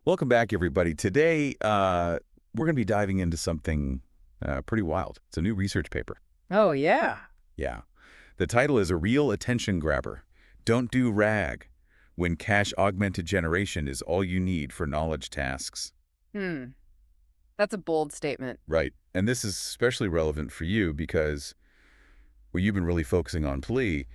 Welcome back, everybody. Today, we're going to be diving into something pretty wild. It's a new research paper. Oh, yeah. Yeah. The title is A Real Attention Grabber. Don't do RAG when cache-augmented generation is all you need for knowledge tasks. That's a bold statement. Right. And this is especially relevant for you because, well, you've been really focusing on plea.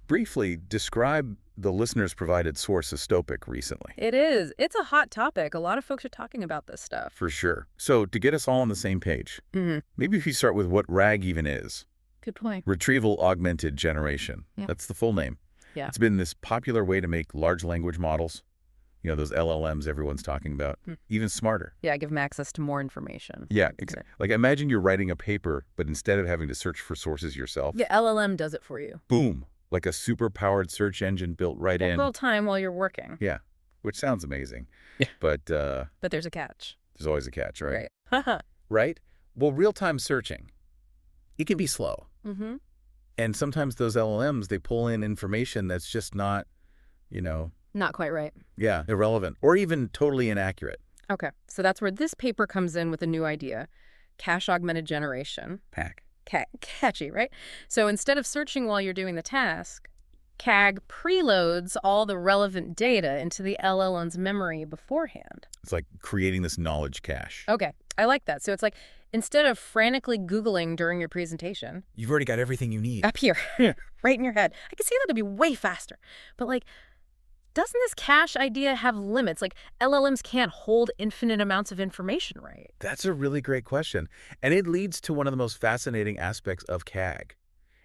Briefly, describe the listeners' provided source of Stopic recently. It is. It's a hot topic. A lot of folks are talking about this stuff. For sure. So to get us all on the same page, maybe if you start with what RAG even is. Good point. Retrieval-augmented generation. Yeah. That's the full name. Yeah. It's been this popular way to make large language models, you know, those LLMs everyone's talking about, even smarter. Yeah, give them access to more information. Yeah, exactly. Like imagine you're writing a paper, but instead of having to search for sources yourself, Yeah, LLM does it for you. boom, like a super-powered search engine built right in. Real time while you're working. Yeah, which sounds amazing. Yeah. But But there's a catch. there's always a catch, right? Right. Right? Well, real-time searching, it can be slow. Mm-hmm. And sometimes those LLMs, they pull in information that's just not, you know, Not quite right. yeah, irrelevant or even totally inaccurate. Okay, so that's where this paper comes in with a new idea. Cache-augmented generation. Pack. Catchy, right? So instead of searching while you're doing the task, CAG preloads all the relevant data into the LLM's memory beforehand. It's like creating this knowledge cache. Okay, I like that. So it's like, instead of frantically Googling during your presentation, You've already got everything you need. up here, right in your head, I can see that to be way faster. But like, doesn't this cache idea have limits? Like, LLMs can't hold infinite amounts of information, right? That's a really great question. And it leads to one of the most fascinating aspects of CAG.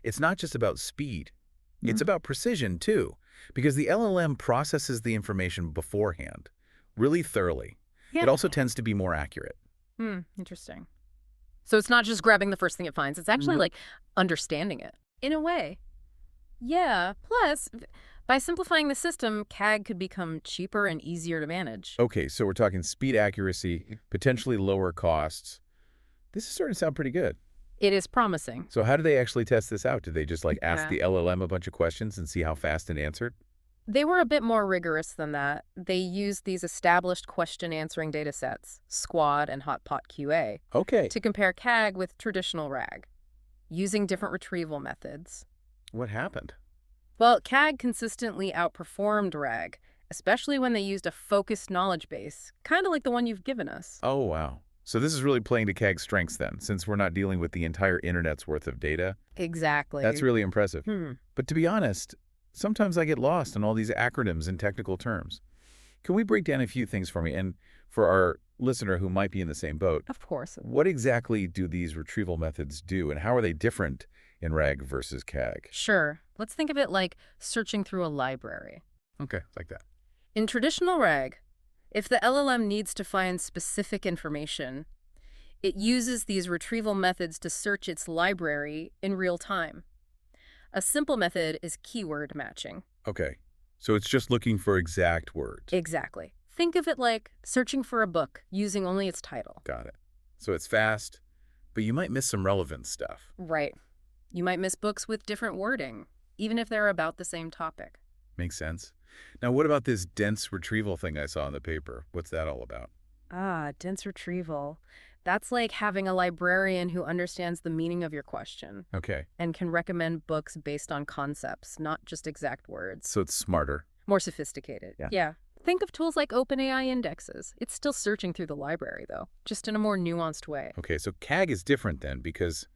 It's not just about speed. It's about precision, too, because the LLM processes the information beforehand really thoroughly. Yeah. It also tends to be more accurate. Interesting. So it's not just grabbing the first thing it finds. It's actually like understanding it in a way. Yeah. Plus, by simplifying the system, CAG could become cheaper and easier to manage. Okay, so we're talking speed accuracy, potentially lower costs. This is starting to sound pretty good. It is promising. So how do they actually test this out? Did they just like ask Yeah. the LLM a bunch of questions and see how fast it answered? They were a bit more rigorous than that. They used these established question-answering datasets, Squad and Hotpot QA, Okay. to compare CAG with traditional RAG, using different retrieval methods. What happened? Well, CAG consistently outperformed RAG, especially when they used a focused knowledge base, kind of like the one you've given us. Oh, wow. So this is really playing to CAG's strengths then, since we're not dealing with the entire internet's worth of data. Exactly. That's really impressive. Hmm. But to be honest, sometimes I get lost in all these acronyms and technical terms. Can we break down a few things for me? And for our listener who might be in the same boat, Of course. what exactly do these retrieval methods do, and how are they different in RAG versus CAG? Sure. Let's think of it like searching through a library. Okay, like that. In traditional RAG, if the LLM needs to find specific information, it uses these retrieval methods to search its library in real time. A simple method is keyword matching. Okay, so it's just looking for exact words. Exactly. Think of it like searching for a book using only its title. Got it. So it's fast, but you might miss some relevant stuff. Right. You might miss books with different wording, even if they're about the same topic. Makes sense. Now, what about this dense retrieval thing I saw in the paper? What's that all about? Dense retrieval. That's like having a librarian who understands the meaning of your question Okay, and can recommend books based on concepts, not just exact words. so it's smarter. More sophisticated. Yeah. Think of tools like OpenAI indexes. It's still searching through the library, though, just in a more nuanced way. Okay, so CAG is different then because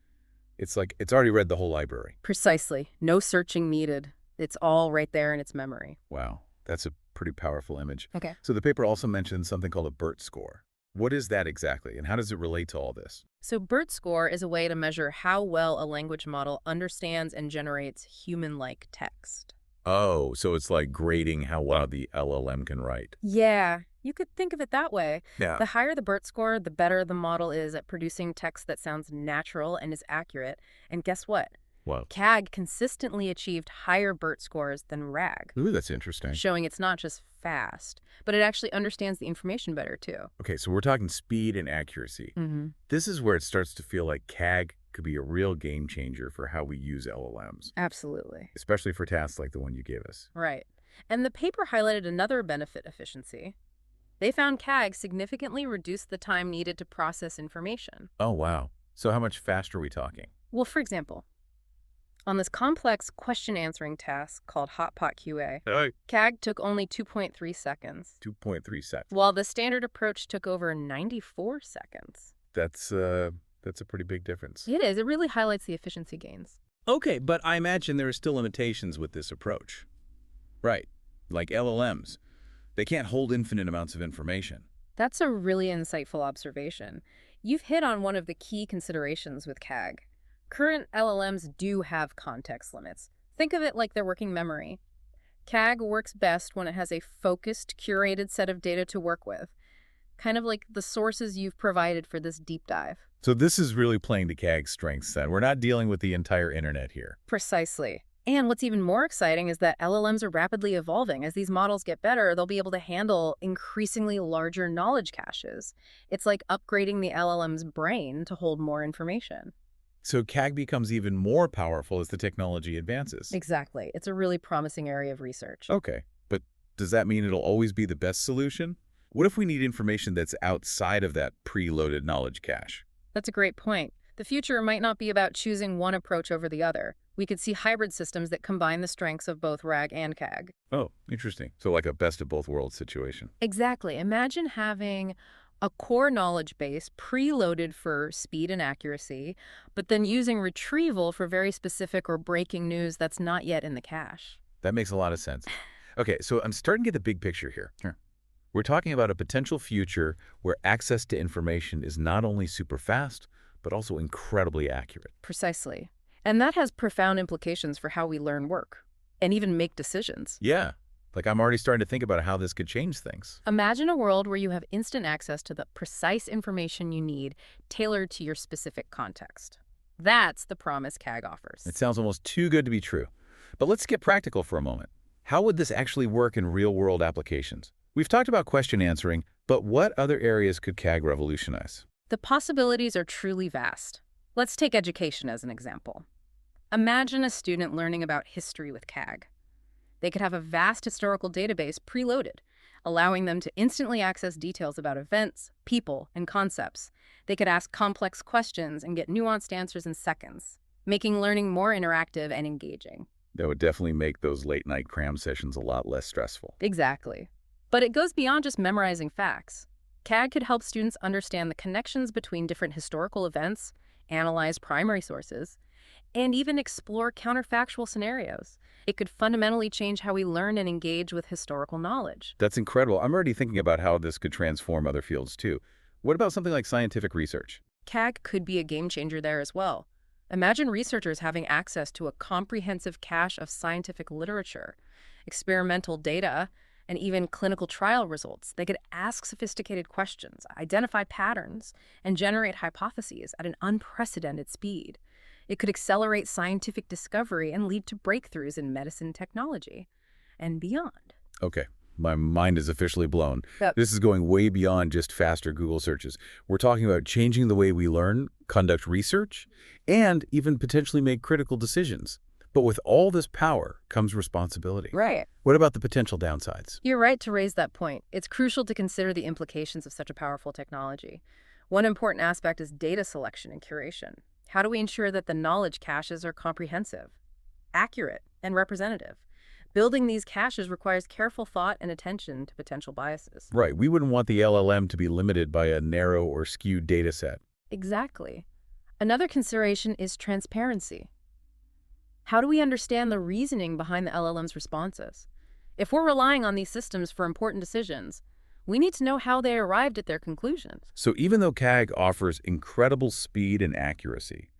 it's like it's already read the whole library. Precisely. No searching needed. It's all right there in its memory. Wow, that's a pretty powerful image. Okay. So the paper also mentions something called a BERT score. What is that exactly, and how does it relate to all this? So BERT score is a way to measure how well a language model understands and generates human-like text. Oh, so it's like grading how well the LLM can write. Yeah, you could think of it that way. Yeah. The higher the BERT score, the better the model is at producing text that sounds natural and is accurate. And guess what? Wow. CAG consistently achieved higher BERT scores than RAG, Ooh, that's interesting. showing it's not just fast, but it actually understands the information better, too. Okay, so we're talking speed and accuracy. This is where it starts to feel like CAG could be a real game changer for how we use LLMs, Absolutely. especially for tasks like the one you gave us. Right. And the paper highlighted another benefit efficiency. They found CAG significantly reduced the time needed to process information. Oh, wow. So how much faster are we talking? Well, for example, on this complex question-answering task called Hotpot QA, CAG took only 2.3 seconds, 2.3 seconds. while the standard approach took over 94 seconds. That's a pretty big difference. It is. It really highlights the efficiency gains. Okay, but I imagine there are still limitations with this approach. Right. Like LLMs. They can't hold infinite amounts of information. That's a really insightful observation. You've hit on one of the key considerations with CAG. Current LLMs do have context limits. Think of it like their working memory. CAG works best when it has a focused, curated set of data to work with, kind of like the sources you've provided for this deep dive. So this is really playing to CAG's strengths then. We're not dealing with the entire internet here. Precisely. And what's even more exciting is that LLMs are rapidly evolving. As these models get better, they'll be able to handle increasingly larger knowledge caches. It's like upgrading the LLM's brain to hold more information. So CAG becomes even more powerful as the technology advances. Exactly. It's a really promising area of research. Okay, but does that mean it'll always be the best solution? What if we need information that's outside of that preloaded knowledge cache? That's a great point. The future might not be about choosing one approach over the other. We could see hybrid systems that combine the strengths of both RAG and CAG. Oh, interesting. So like a best of both worlds situation. Exactly. Imagine having a core knowledge base preloaded for speed and accuracy, but then using retrieval for very specific or breaking news that's not yet in the cache. That makes a lot of sense. Okay, so I'm starting to get the big picture here. We're talking about a potential future where access to information is not only super fast, but also incredibly accurate. Precisely. And that has profound implications for how we learn, work, and even make decisions. Yeah, like I'm already starting to think about how this could change things. Imagine a world where you have instant access to the precise information you need, tailored to your specific context. That's the promise CAG offers. It sounds almost too good to be true. But let's get practical for a moment. How would this actually work in real-world applications? We've talked about question answering, but what other areas could CAG revolutionize? The possibilities are truly vast. Let's take education as an example. Imagine a student learning about history with CAG. They could have a vast historical database preloaded, allowing them to instantly access details about events, people, and concepts. They could ask complex questions and get nuanced answers in seconds, making learning more interactive and engaging. That would definitely make those late-night cram sessions a lot less stressful. Exactly. But it goes beyond just memorizing facts. CAG could help students understand the connections between different historical events, analyze primary sources, and even explore counterfactual scenarios. It could fundamentally change how we learn and engage with historical knowledge. That's incredible. I'm already thinking about how this could transform other fields too. What about something like scientific research? CAG could be a game changer there as well. Imagine researchers having access to a comprehensive cache of scientific literature, experimental data, and even clinical trial results. They could ask sophisticated questions, identify patterns, and generate hypotheses at an unprecedented speed. It could accelerate scientific discovery and lead to breakthroughs in medicine technology and beyond. Okay, my mind is officially blown. Yep. This is going way beyond just faster Google searches. We're talking about changing the way we learn, conduct research, and even potentially make critical decisions. But with all this power comes responsibility. Right. What about the potential downsides? You're right to raise that point. It's crucial to consider the implications of such a powerful technology. One important aspect is data selection and curation. How do we ensure that the knowledge caches are comprehensive, accurate, and representative? Building these caches requires careful thought and attention to potential biases. Right. We wouldn't want the LLM to be limited by a narrow or skewed data set. Exactly. Another consideration is transparency. How do we understand the reasoning behind the LLM's responses? If we're relying on these systems for important decisions, we need to know how they arrived at their conclusions. So even though CAG offers incredible speed and accuracy,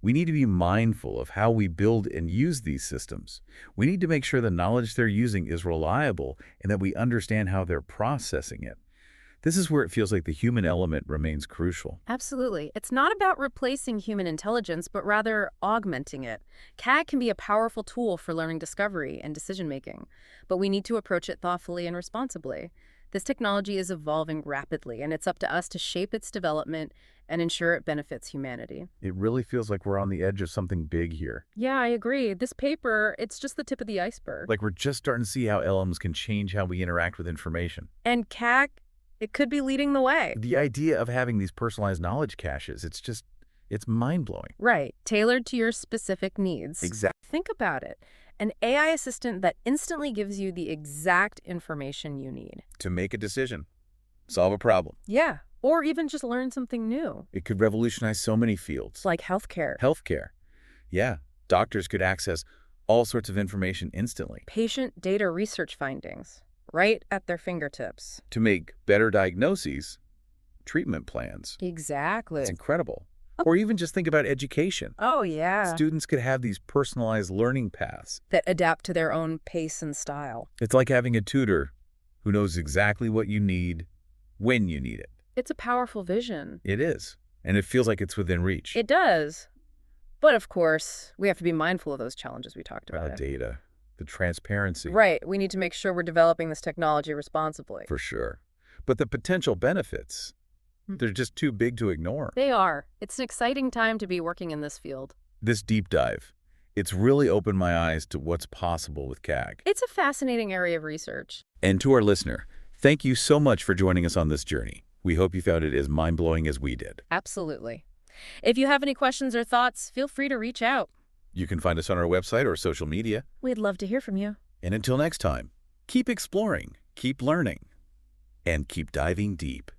we need to be mindful of how we build and use these systems. We need to make sure the knowledge they're using is reliable and that we understand how they're processing it. This is where it feels like the human element remains crucial. Absolutely. It's not about replacing human intelligence, but rather augmenting it. CAG can be a powerful tool for learning discovery and decision-making, but we need to approach it thoughtfully and responsibly. This technology is evolving rapidly, and it's up to us to shape its development and ensure it benefits humanity. It really feels like we're on the edge of something big here. Yeah, I agree. This paper, it's just the tip of the iceberg. Like we're just starting to see how LLMs can change how we interact with information. And CAG It could be leading the way. The idea of having these personalized knowledge caches, it's mind-blowing. Right, tailored to your specific needs. Exactly. Think about it. An AI assistant that instantly gives you the exact information you need. To make a decision, solve a problem. Yeah, or even just learn something new. It could revolutionize so many fields. Like healthcare. Healthcare. Yeah, doctors could access all sorts of information instantly. Patient data research findings, right at their fingertips. To make better diagnoses, treatment plans. Exactly. It's incredible. Or even just think about education. Oh, yeah. Students could have these personalized learning paths. That adapt to their own pace and style. It's like having a tutor who knows exactly what you need, when you need it. It's a powerful vision. It is. And it feels like it's within reach. It does. But of course, we have to be mindful of those challenges we talked about. Data, the transparency. Right. We need to make sure we're developing this technology responsibly. For sure. But the potential benefits, they're just too big to ignore. They are. It's an exciting time to be working in this field. This deep dive, it's really opened my eyes to what's possible with CAG. It's a fascinating area of research. And to our listener, thank you so much for joining us on this journey. We hope you found it as mind-blowing as we did. Absolutely. If you have any questions or thoughts, feel free to reach out. You can find us on our website or social media. We'd love to hear from you. And until next time, keep exploring, keep learning, and keep diving deep.